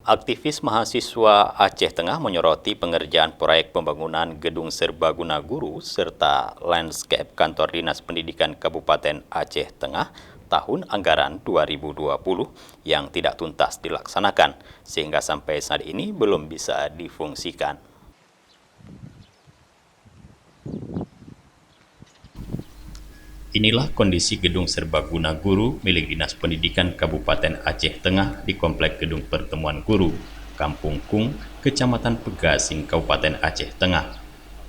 Aktivis mahasiswa Aceh Tengah menyoroti pengerjaan proyek pembangunan gedung serbaguna guru serta landscape kantor Dinas Pendidikan Kabupaten Aceh Tengah tahun anggaran 2020 yang tidak tuntas dilaksanakan, sehingga sampai saat ini belum bisa difungsikan. Inilah kondisi gedung serbaguna guru milik Dinas Pendidikan Kabupaten Aceh Tengah di Komplek Gedung Pertemuan Guru, Kampung Kung, Kecamatan Pegasing, Kabupaten Aceh Tengah.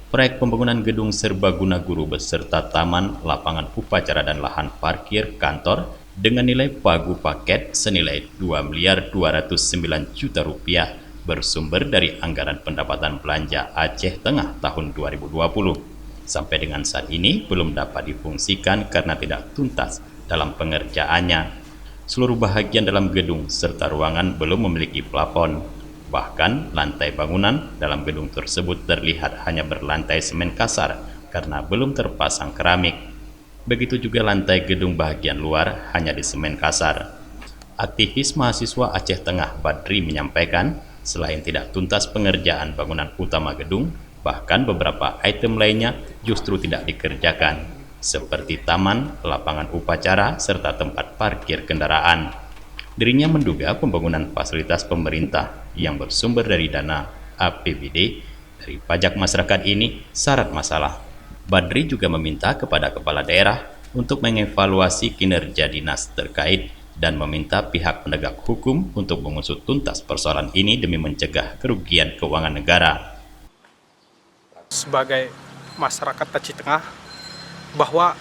Proyek pembangunan gedung serbaguna guru beserta taman, lapangan upacara dan lahan parkir kantor dengan nilai pagu paket senilai Rp2.209 miliar bersumber dari anggaran pendapatan belanja Aceh Tengah tahun 2020. Sampai dengan saat ini belum dapat difungsikan karena tidak tuntas dalam pengerjaannya. Seluruh bahagian dalam gedung serta ruangan belum memiliki plafon. Bahkan lantai bangunan dalam gedung tersebut terlihat hanya berlantai semen kasar karena belum terpasang keramik. Begitu juga lantai gedung bahagian luar hanya di semen kasar. Aktivis mahasiswa Aceh Tengah Badri menyampaikan, selain tidak tuntas pengerjaan bangunan utama gedung, bahkan beberapa item lainnya justru tidak dikerjakan, seperti taman, lapangan upacara, serta tempat parkir kendaraan. Dirinya menduga pembangunan fasilitas pemerintah yang bersumber dari dana APBD dari pajak masyarakat ini syarat masalah. Badri juga meminta kepada kepala daerah untuk mengevaluasi kinerja dinas terkait dan meminta pihak penegak hukum untuk mengusut tuntas persoalan ini demi mencegah kerugian keuangan negara. Sebagai masyarakat Aceh Tengah, bahwa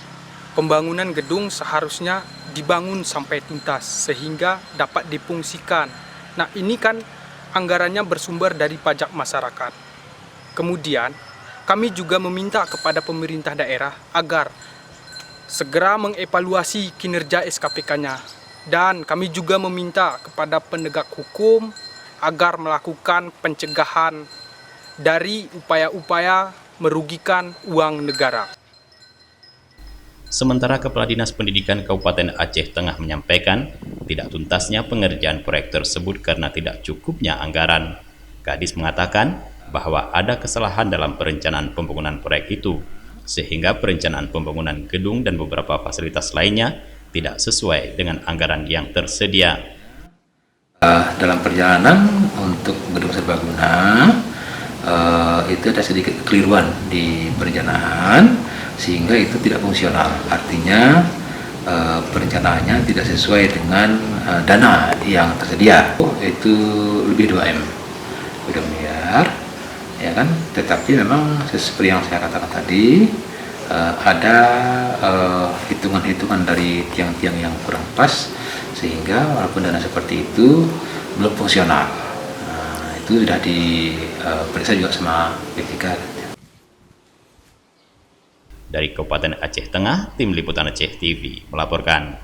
pembangunan gedung seharusnya dibangun sampai tuntas sehingga dapat difungsikan. Nah, ini kan anggarannya bersumber dari pajak masyarakat. Kemudian kami juga meminta kepada pemerintah daerah agar segera mengevaluasi kinerja SKPK-nya, dan kami juga meminta kepada penegak hukum agar melakukan pencegahan dari upaya-upaya merugikan uang negara. Sementara Kepala Dinas Pendidikan Kabupaten Aceh Tengah menyampaikan tidak tuntasnya pengerjaan proyek tersebut karena tidak cukupnya anggaran. Kadis mengatakan bahwa ada kesalahan dalam perencanaan pembangunan proyek itu, sehingga perencanaan pembangunan gedung dan beberapa fasilitas lainnya tidak sesuai dengan anggaran yang tersedia. Dalam perjalanan untuk gedung serbaguna, itu ada sedikit kekeliruan di perencanaan sehingga itu tidak fungsional. Artinya perencanaannya tidak sesuai dengan dana yang tersedia. Itu lebih 2 miliar, ya kan? Tetapi memang seperti yang saya katakan tadi, ada hitungan-hitungan dari tiang-tiang yang kurang pas sehingga walaupun dana seperti itu belum fungsional. Itu sudah diperiksa juga sama B3. Dari Kabupaten Aceh Tengah, Tim Liputan Aceh TV melaporkan.